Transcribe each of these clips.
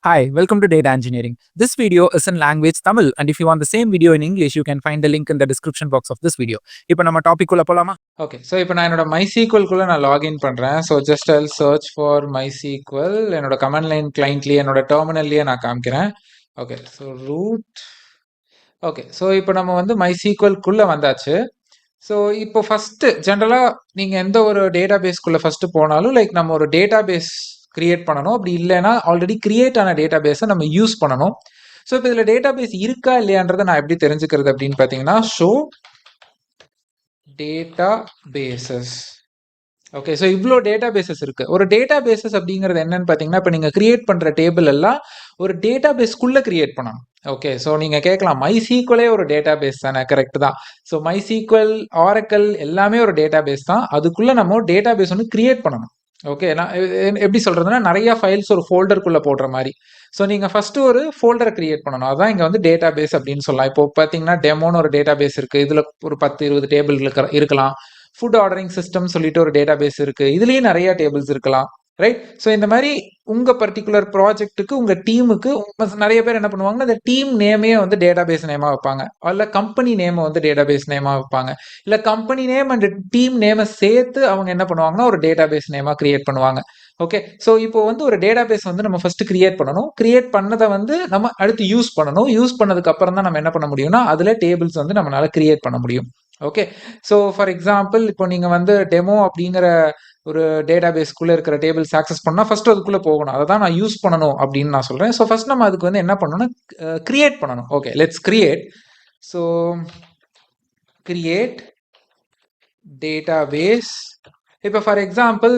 Hi, welcome to Data Engineering. This video is in language Tamil, and if you want the same video in English, you can find the link in the description box of this video. இப்போ நம்ம topic உள்ள போலாமா? Okay. So இப்போ நான் என்னோட MySQL நான் login பண்ணுறேன். So just I search for MySQL. என்னோட கமாண்ட் லைன் கிளைண்ட்லேயே என்னோட டெர்மினல்லையே நான் காமிக்கிறேன். Okay. So root. Okay. So இப்போ நம்ம வந்து MySQL வந்தாச்சு. ஸோ இப்போ ஃபஸ்ட்டு ஜென்ரலாக நீங்கள் எந்த ஒரு டேட்டா பேஸ்க்குள்ளே ஃபஸ்ட்டு போனாலும் லைக் நம்ம ஒரு டேட்டா பேஸ் கிரியேட் பண்ணணும். அப்படி இல்லைன்னா ஆல்ரெடி கிரியேட் ஆன டேட்டா பேஸை நம்ம யூஸ் பண்ணணும். ஸோ இப்போ இதில் டேட்டா பேஸ் இருக்கா இல்லையான்றதை நான் எப்படி தெரிஞ்சுக்கிறது அப்படின்னு பார்த்தீங்கன்னா show data bases. Okay. So இவ்வளோ டேட்டா பேசஸ் இருக்கு. ஒரு டேட்டா பேசஸ் அப்படிங்கிறது என்னன்னு பார்த்தீங்கன்னா இப்போ நீங்கள் கிரியேட் பண்ணுற டேபிள் எல்லாம் ஒரு டேட்டா பேஸ்க்குள்ளே கிரியேட் பண்ணணும். ஓகே. ஸோ நீங்கள் கேட்கலாம் MySQL ஒரு டேட்டா பேஸ் தானே? கரெக்ட் தான். ஸோ MySQL, Oracle எல்லாமே ஒரு டேட்டா பேஸ் தான். அதுக்குள்ளே நம்ம டேட்டா பேஸ் ஒன்று கிரியேட் பண்ணணும். ஓகே. நான் எப்படி சொல்றதுன்னா நிறைய ஃபைல்ஸ் ஒரு ஃபோல்டருக்குள்ள போடுற மாதிரி. ஸோ நீங்க ஃபர்ஸ்ட் ஒரு ஃபோல்டரை கிரியேட் பண்ணணும். அதான் இங்க வந்து டேட்டா பேஸ் அப்படின்னு சொல்லலாம். இப்போ பார்த்தீங்கன்னா டெமோன்னு ஒரு டேட்டா பேஸ் இருக்கு. இதுல ஒரு 10-20 டேபிள் இருக்கலாம். ஃபுட் ஆர்டரிங் சிஸ்டம் சொல்லிட்டு ஒரு டேட்டா பேஸ் இருக்கு. இதுலயும் நிறைய டேபிள்ஸ் இருக்கலாம். ரைட். ஸோ இந்த மாதிரி உங்க பர்டிகுலர் ப்ராஜெக்ட்டுக்கு உங்க டீமுக்கு நிறைய பேர் என்ன பண்ணுவாங்கன்னா இந்த டீம் நேமே வந்து டேட்டா பேஸ் நேமா வைப்பாங்க. இல்ல கம்பெனி நேமை வந்து டேட்டா பேஸ் நேமா வைப்பாங்க. இல்ல கம்பெனி நேம் அண்ட் டீம் நேமை சேர்த்து அவங்க என்ன பண்ணுவாங்கன்னா ஒரு டேட்டா பேஸ் நேமா கிரியேட் பண்ணுவாங்க. ஓகே. ஸோ இப்போ வந்து ஒரு டேட்டா பேஸ் வந்து நம்ம ஃபர்ஸ்ட் கிரியேட் பண்ணணும். கிரியேட் பண்ணதை வந்து நம்ம அடுத்து யூஸ் பண்ணணும். யூஸ் பண்ணதுக்கு அப்புறம் தான் நம்ம என்ன பண்ண முடியும்னா அதுல டேபிள்ஸ் வந்து நம்மளால கிரியேட் பண்ண முடியும். ஓகே. ஸோ ஃபார் எக்ஸாம்பிள் இப்போ நீங்க வந்து டெமோ அப்படிங்கிற ஒரு டேட்டா பேஸ்க்குள்ள இருக்கிற டேபிள்ஸ் ஆக்சஸ் பண்ணா ஃபர்ஸ்ட் அதுக்குள்ள போகணும். அதை தான் நான் யூஸ் பண்ணணும் அப்படின்னு நான் சொல்றேன். ஸோ ஃபர்ஸ்ட் நம்ம அதுக்கு வந்து என்ன பண்ணணும்னா கிரியேட் பண்ணணும். Okay. Let's create. So create data base. இப்போ ஃபார் எக்ஸாம்பிள்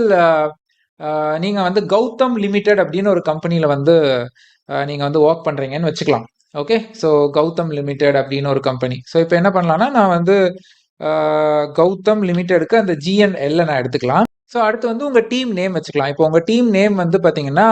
நீங்க வந்து கௌதம் லிமிடெட் அப்படின்னு ஒரு கம்பெனியில வந்து நீங்க வந்து ஒர்க் பண்றீங்கன்னு வச்சுக்கலாம். ஓகே. ஸோ கௌதம் லிமிடெட் அப்படின்னு ஒரு கம்பெனி. ஸோ இப்போ என்ன பண்ணலாம்னா நான் வந்து கௌதம் லிமிடெடுக்கு அந்த GNL நான் எடுத்துக்கலாம். ஸோ அடுத்து வந்து உங்க டீம் நேம் வச்சுக்கலாம். இப்போ உங்க டீம் நேம் வந்து பாத்தீங்கன்னா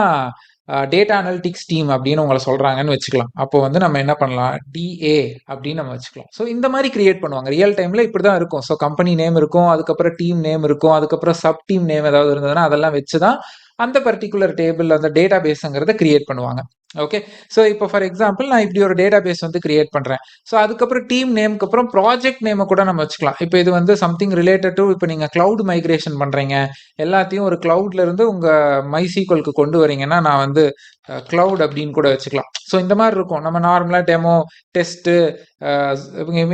டேட்டா அனலிட்டிக்ஸ் டீம் அப்படின்னு உங்களை சொல்றாங்கன்னு வச்சுக்கலாம். அப்போ வந்து நம்ம என்ன பண்ணலாம் DA அப்படின்னு நம்ம வச்சுக்கலாம். ஸோ இந்த மாதிரி கிரியேட் பண்ணுவாங்க. ரியல் டைம்ல இப்படிதான் இருக்கும். ஸோ கம்பெனி நேம் இருக்கும், அதுக்கப்புறம் டீம் நேம் இருக்கும், அதுக்கப்புறம் சப் டீம் நேம் ஏதாவது இருந்ததுன்னா அதெல்லாம் வச்சுதான் அந்த பர்டிகுலர் டேபிள் அந்த டேட்டா பேஸ்ங்கிறத கிரியேட் பண்ணுவாங்க. ஓகே. ஸோ இப்போ ஃபார் எக்ஸாம்பிள் நான் இப்படி ஒரு டேட்டா பேஸ் வந்து கிரியேட் பண்றேன். ஸோ அதுக்கப்புறம் டீம் நேம்க்கு அப்புறம் ப்ராஜெக்ட் நேமை கூட நம்ம வச்சுக்கலாம். இப்போ இது வந்து சம்திங் ரிலேட்டட் டு இப்போ நீங்க கிளவுட் மைக்ரேஷன் பண்றீங்க, எல்லாத்தையும் ஒரு கிளவுட்ல இருந்து உங்க MySQLக்கு கொண்டு வரீங்கன்னா நான் வந்து கிளவுட் அப்படின்னு கூட வச்சுக்கலாம். ஸோ இந்த மாதிரி இருக்கும். நம்ம நார்மலா டெமோ டெஸ்ட்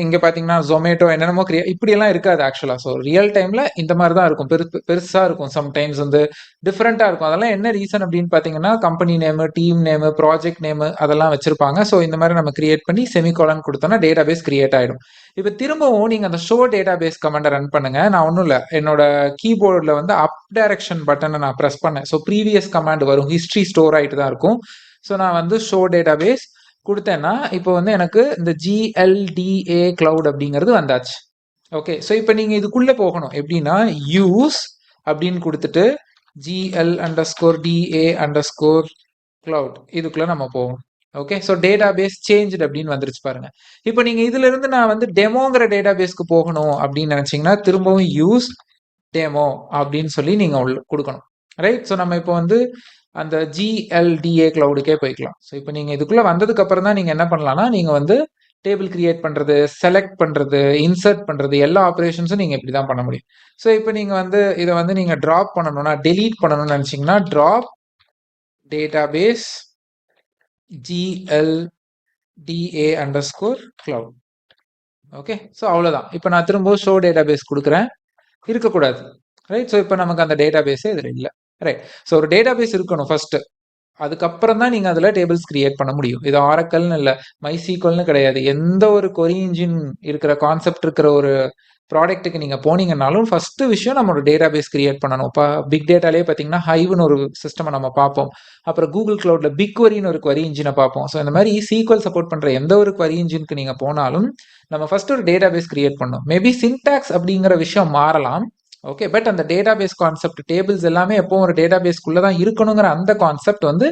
இங்க பாத்தீங்கன்னா ஜொமேட்டோ என்னென்னமோ இப்படி எல்லாம் இருக்காது ஆக்சுவலா. ஸோ ரியல் டைம்ல இந்த மாதிரி தான் இருக்கும். பெருசா இருக்கும். சம்டைம்ஸ் வந்து டிஃப்ரெண்டா இருக்கும். அதெல்லாம் என்ன ரீசன் அப்படின்னு பாத்தீங்கன்னா company name, team name, project name அதெல்லாம் வச்சிருப்பாங்க. ஸோ இந்த மாதிரி நம்ம கிரியேட் பண்ணி செமிகோலன் கொடுத்தோம்னா டேட்டா பேஸ் கிரியேட் ஆயிடும். இப்போ திரும்பவும் நீங்க அந்த ஷோ டேட்டா பேஸ் கமெண்டை ரன் பண்ணுங்க. நான் ஒன்றும் இல்லை, என்னோட கீபோர்டில் வந்து அப் டைரக்ஷன் பட்டனை நான் ப்ரெஸ் பண்ணேன். ஸோ ப்ரீவியஸ் கமாண்ட் வரும், ஹிஸ்ட்ரி ஸ்டோர் ஆகிட்டு தான் இருக்கும். ஸோ நான் வந்து ஷோ டேட்டா பேஸ் கொடுத்தேன்னா இப்போ வந்து எனக்கு இந்த GLDA கிளவுட் அப்படிங்கிறது வந்தாச்சு. ஓகே. ஸோ இப்போ நீங்க இதுக்குள்ள போகணும். எப்படின்னா யூஸ் அப்படின்னு கொடுத்துட்டு GL_DA_ cloud இதுக்குள்ள நம்ம போகணும். Okay. So data base change அப்படின்னு வந்துருச்சு பாருங்க. இப்போ நீங்க இதுல இருந்து நான் வந்து டெமோங்கிற டேட்டா பேஸ்க்கு போகணும் அப்படின்னு நினைச்சீங்கன்னா திரும்பவும் யூஸ் டெமோ அப்படின்னு சொல்லி நீங்க கொடுக்கணும். ரைட். ஸோ நம்ம இப்போ வந்து அந்த GLDA கிளவுடுக்கே போய்க்கலாம். ஸோ இப்போ நீங்க இதுக்குள்ள வந்ததுக்கு அப்புறம் தான் நீங்க என்ன பண்ணலாம்னா நீங்க வந்து டேபிள் கிரியேட் பண்றது, செலக்ட் பண்றது, இன்சர்ட் பண்றது எல்லா ஆப்ரேஷன்ஸும் நீங்க இப்படிதான் பண்ண முடியும். ஸோ இப்போ நீங்க வந்து இதை வந்து நீங்க டிராப் பண்ணணும்னா டெலீட் பண்ணணும்னு நினைச்சீங்கன்னா drop database GLDA_cloud. Okay. So அவ்வளோதான். இப்போ நான் திரும்ப ஷோ டேட்டாபேஸ் கொடுக்குறேன். இருக்கக்கூடாது. ரைட். ஸோ இப்போ நமக்கு அந்த டேட்டாபேஸே இதில் இல்லை. ரைட். ஸோ ஒரு டேட்டாபேஸ் இருக்கணும் ஃபர்ஸ்ட். அதுக்கப்புறம் தான் நீங்க அதுல டேபிள்ஸ் கிரியேட் பண்ண முடியும். இது ஆரக்கல்னு இல்லை, MySQLனு கிடையாது. எந்த ஒரு கொரி இன்ஜின் இருக்கிற கான்செப்ட் இருக்கிற ஒரு ப்ராடக்ட்டுக்கு நீங்க போனீங்கன்னாலும் ஃபர்ஸ்ட் விஷயம் நம்மளோட டேட்டாபேஸ் கிரியேட் பண்ணணும். இப்போ பிக் டேட்டாலே பார்த்தீங்கன்னா ஹைவ்னு ஒரு சிஸ்டம் நம்ம பார்ப்போம். அப்புறம் கூகுள் கிளவுட்ல BigQueryன்னு ஒரு கொரி இன்ஜினை பார்ப்போம். ஸோ இந்த மாதிரி SQL சப்போர்ட் பண்ற எந்த ஒரு கொரி இன்ஜினுக்கு நீங்க போனாலும் நம்ம ஃபர்ஸ்ட் ஒரு டேட்டாபேஸ் கிரியேட் பண்ணணும். மேபி சின்டாக்ஸ் அப்படிங்கிற விஷயம் மாறலாம். ஓகே. பட் அந்த டேட்டாபேஸ் கான்செப்ட் டேபிள்ஸ் எல்லாமே எப்பவும் ஒரு டேட்டாபேஸ்க்குள்ள தான் இருக்கணுங்கிற அந்த கான்செப்ட் வந்து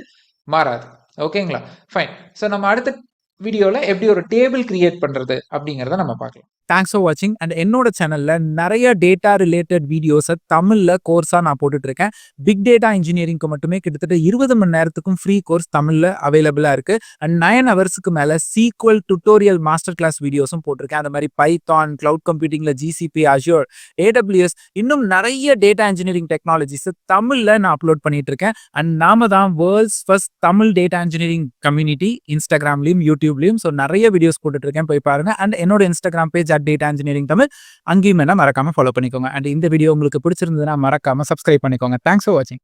மாறாது. ஓகேங்களா? ஃபைன். ஸோ நம்ம அடுத்த வீடியோல எப்படி ஒரு டேபிள் கிரியேட் பண்றது அப்படிங்கிறத நம்ம பார்க்கலாம். தேங்க்ஸ் ஃபார் வாட்சிங். அண்ட் என்னோட சேனல்ல நிறைய டேட்டா ரிலேட்டட் வீடியோஸை தமிழ்ல கோர்ஸா நான் போட்டுட்டு இருக்கேன். பிக் டேட்டா இன்ஜினியரிங்க்கு மட்டுமே கிட்டத்தட்ட 20 மணி நேரத்துக்கும் ஃப்ரீ கோர்ஸ் தமிழ்ல அவைலபிளா இருக்கு. அண்ட் 9 ஹவர்ஸ்க்கு மேல சீக்வல் டுட்டோரியல் மாஸ்டர் கிளாஸ் வீடியோஸும் போட்டிருக்கேன். அந்த மாதிரி பைத்தான், கிளவுட் கம்ப்யூட்டிங்ல ஜிசிபி, அஷ்யூர், AWS இன்னும் நிறைய டேட்டா இன்ஜினியரிங் டெக்னாலஜிஸ் தமிழ்ல நான் அப்லோட் பண்ணிட்டு இருக்கேன். அண்ட் நாம தான் world's first Tamil data engineering community இன்ஸ்டாகிராம்லயும் யூடியூப்லயும். ஸோ நிறைய வீடியோஸ் போட்டுட்டு இருக்கேன், போய் பாருங்க. அண்ட் என்னோட Instagram page @data engineering Tamil, அங்கேயும் என்ன மறக்காம ஃபாலோ பண்ணிக்கோங்க. அண்ட் இந்த வீடியோ உங்களுக்கு பிடிச்சிருந்ததுன்னா மறக்காம சப்ஸ்கிரைப் பண்ணிக்கோங்க. தேங்க்ஸ் ஃபார் வாட்சிங்.